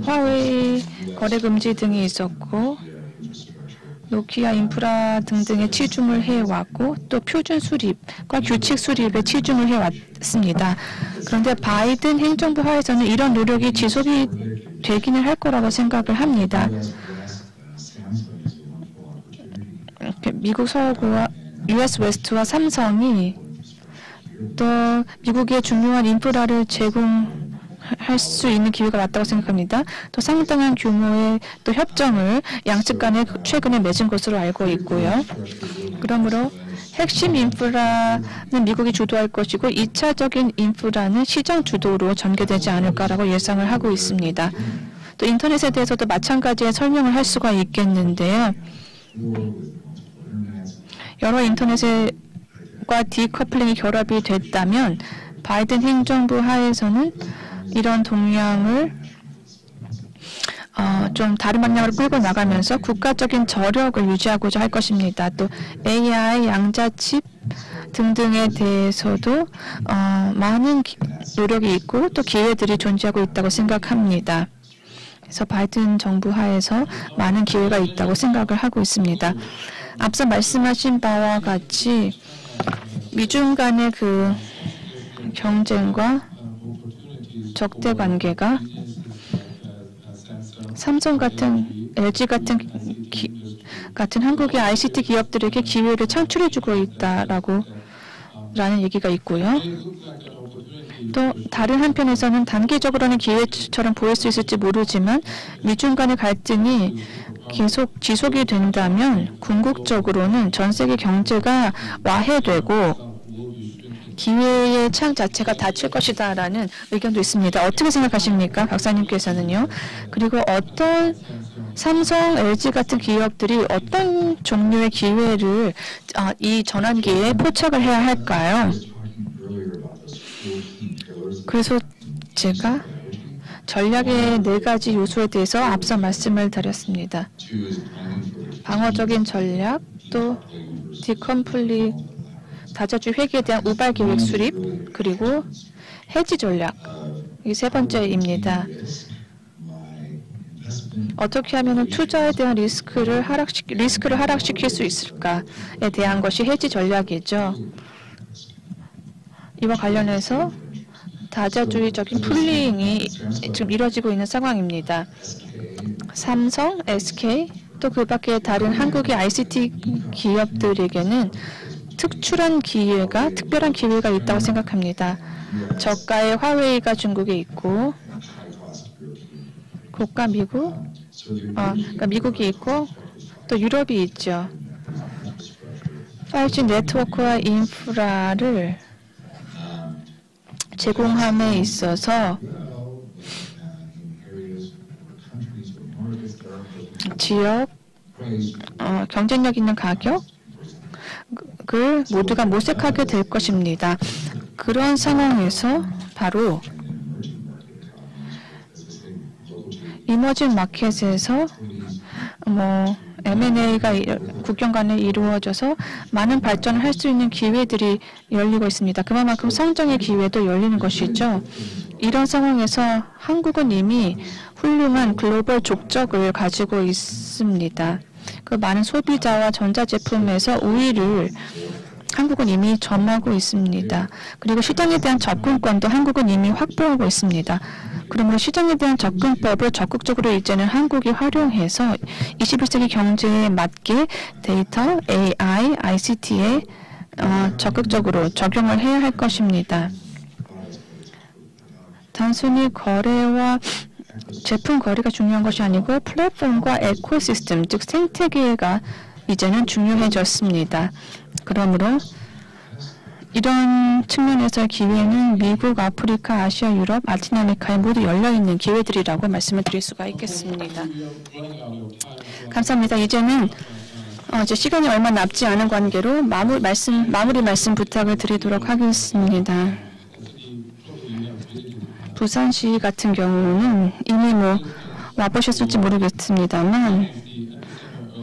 화웨이 거래 금지 등이 있었고 노키아 인프라 등등에 치중을 해왔고 또 표준 수립과 규칙 수립에 치중을 해왔습니다. 그런데 바이든 행정부 하에서는 이런 노력이 지속이 되기는 할 거라고 생각을 합니다. 미국 서구와 US 웨스트와 삼성이 또 미국의 중요한 인프라를 제공할 수 있는 기회가 왔다고 생각합니다. 또 상당한 규모의 또 협정을 양측 간에 최근에 맺은 것으로 알고 있고요. 그러므로 핵심 인프라는 미국이 주도할 것이고 2차적인 인프라는 시장 주도로 전개되지 않을까라고 예상을 하고 있습니다. 또 인터넷에 대해서도 마찬가지의 설명을 할 수가 있겠는데요. 여러 인터넷과 디커플링이 결합이 됐다면 바이든 행정부 하에서는 이런 동향을 좀 다른 방향으로 끌고 나가면서 국가적인 저력을 유지하고자 할 것입니다. 또 AI, 양자칩 등등에 대해서도 많은 노력이 있고 또 기회들이 존재하고 있다고 생각합니다. 그래서 바이든 정부 하에서 많은 기회가 있다고 생각을 하고 있습니다. 앞서 말씀하신 바와 같이 미중 간의 그 경쟁과 적대 관계가 삼성 같은 LG 같은 한국의 ICT 기업들에게 기회를 창출해주고 있다라는 얘기가 있고요. 또 다른 한편에서는 단기적으로는 기회처럼 보일 수 있을지 모르지만 미중 간의 갈등이 계속 지속이 된다면 궁극적으로는 전 세계 경제가 와해되고 기회의 창 자체가 닫힐 것이다라는 의견도 있습니다. 어떻게 생각하십니까? 박사님께서는요. 그리고 어떤 삼성, LG 같은 기업들이 어떤 종류의 기회를 이 전환기에 포착을 해야 할까요? 그래서 제가 전략의 4가지 요소에 대해서 앞서 말씀을 드렸습니다. 방어적인 전략, 또 디컴플릿, 다자주 회계에 대한 우발 계획 수립, 그리고 해지 전략. 이 3번째입니다. 어떻게 하면 투자에 대한 리스크를 하락시킬 수 있을까에 대한 것이 해지 전략이죠. 이와 관련해서 다자주의적인 풀링이 지금 이루어지고 있는 상황입니다. 삼성, SK, 또 그 밖에 다른 한국의 ICT 기업들에게는 특별한 기회가 있다고 생각합니다. 저가의 화웨이가 중국에 있고, 고가 그러니까 미국이 있고, 또 유럽이 있죠. 5G 네트워크와 인프라를 제공함에 있어서 지역 경쟁력 있는 가격을 모두가 모색하게 될 것입니다. 그런 상황에서 바로 이머징 마켓에서 M&A가 국경 간에 이루어져서 많은 발전을 할 수 있는 기회들이 열리고 있습니다. 그만큼 성장의 기회도 열리는 것이죠. 이런 상황에서 한국은 이미 훌륭한 글로벌 족적을 가지고 있습니다. 그 많은 소비자와 전자제품에서 우위를 한국은 이미 점하고 있습니다. 그리고 시장에 대한 접근권도 한국은 이미 확보하고 있습니다. 그러므로 시장에 대한 접근법을 적극적으로 이제는 한국이 활용해서 21세기 경제에 맞게 데이터, AI, ICT에 적극적으로 적용을 해야 할 것입니다. 단순히 거래와 제품 거래가 중요한 것이 아니고 플랫폼과 에코시스템, 즉 생태계가 이제는 중요해졌습니다. 그러므로 이런 측면에서의 기회는 미국, 아프리카, 아시아, 유럽, 라틴 아메리카에 모두 열려있는 기회들이라고 말씀을 드릴 수가 있겠습니다. 감사합니다. 이제는 이제 시간이 얼마 남지 않은 관계로 마무리 말씀 부탁을 드리도록 하겠습니다. 부산시 같은 경우는 이미 와보셨을지 모르겠습니다만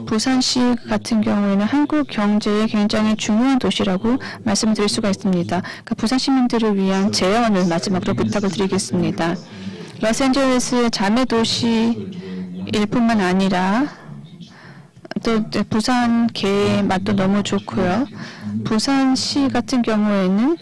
부산시 같은 경우에는 한국 경제에 굉장히 중요한 도시라고 말씀드릴 수가 있습니다. 부산 시민들을 위한 제언을 마지막으로 부탁을 드리겠습니다. 로스앤젤레스의 자매 도시일 뿐만 아니라 또 부산계의 맛도 너무 좋고요. 부산시 같은 경우에는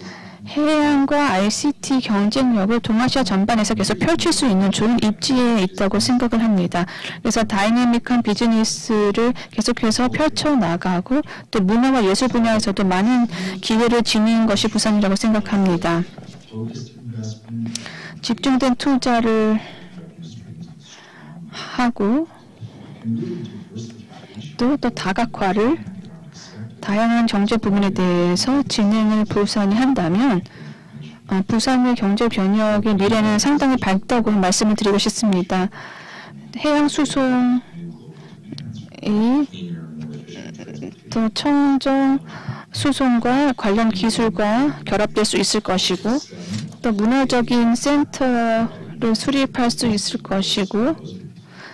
해양과 ICT 경쟁력을 동아시아 전반에서 계속 펼칠 수 있는 좋은 입지에 있다고 생각을 합니다. 그래서 다이내믹한 비즈니스를 계속해서 펼쳐나가고 또 문화와 예술 분야에서도 많은 기회를 지닌 것이 부산이라고 생각합니다. 집중된 투자를 하고 또 다각화를 다양한 경제 부분에 대해서 진행을 부산이 한다면 부산의 경제 변혁의 미래는 상당히 밝다고 말씀을 드리고 싶습니다. 해양 수송이 또 청정 수송과 관련 기술과 결합될 수 있을 것이고 또 문화적인 센터를 수립할 수 있을 것이고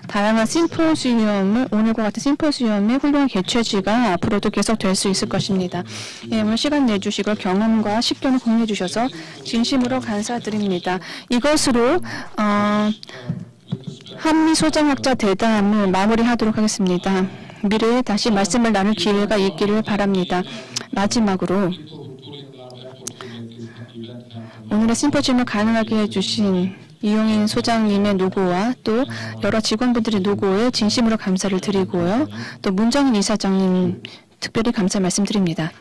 다양한 심포지엄을 오늘과 같은 심포지엄의 훌륭한 개최지가 앞으로도 계속될 수 있을 것입니다. 오늘 시간 내주시고 경험과 식견을 공유해 주셔서 진심으로 감사드립니다. 이것으로 한미 소장학자 대담을 마무리하도록 하겠습니다. 미래에 다시 말씀을 나눌 기회가 있기를 바랍니다. 마지막으로 오늘의 심포지엄을 가능하게 해주신 이용인 소장님의 노고와 또 여러 직원분들의 노고에 진심으로 감사를 드리고요. 또 문정인 이사장님 특별히 감사 말씀드립니다.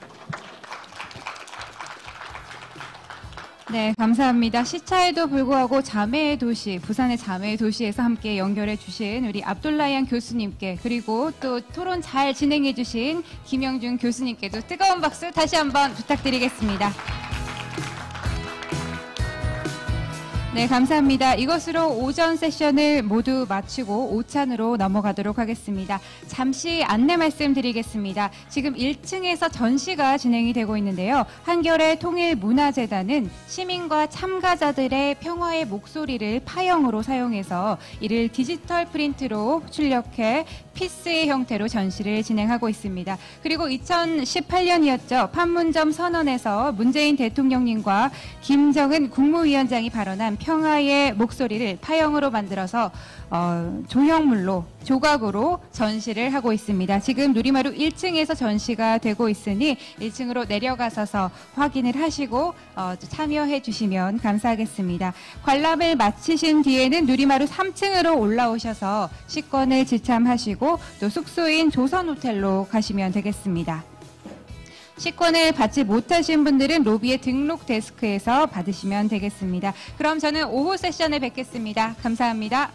네, 감사합니다. 시차에도 불구하고 자매의 도시, 부산의 자매의 도시에서 함께 연결해 주신 우리 압돌라이안 교수님께, 그리고 또 토론 잘 진행해 주신 김영준 교수님께도 뜨거운 박수 다시 한번 부탁드리겠습니다. 네, 감사합니다. 이것으로 오전 세션을 모두 마치고 오찬으로 넘어가도록 하겠습니다. 잠시 안내 말씀드리겠습니다. 지금 1층에서 전시가 진행이 되고 있는데요. 한겨레 통일문화재단은 시민과 참가자들의 평화의 목소리를 파형으로 사용해서 이를 디지털 프린트로 출력해 피스의 형태로 전시를 진행하고 있습니다. 그리고 2018년이었죠. 판문점 선언에서 문재인 대통령님과 김정은 국무위원장이 발언한 평화의 목소리를 파형으로 만들어서 조형물로, 조각으로 전시를 하고 있습니다. 지금 누리마루 1층에서 전시가 되고 있으니 1층으로 내려가셔서 확인을 하시고 참여해 주시면 감사하겠습니다. 관람을 마치신 뒤에는 누리마루 3층으로 올라오셔서 식권을 지참하시고 또 숙소인 조선호텔로 가시면 되겠습니다. 식권을 받지 못하신 분들은 로비의 등록 데스크에서 받으시면 되겠습니다. 그럼 저는 오후 세션에 뵙겠습니다. 감사합니다.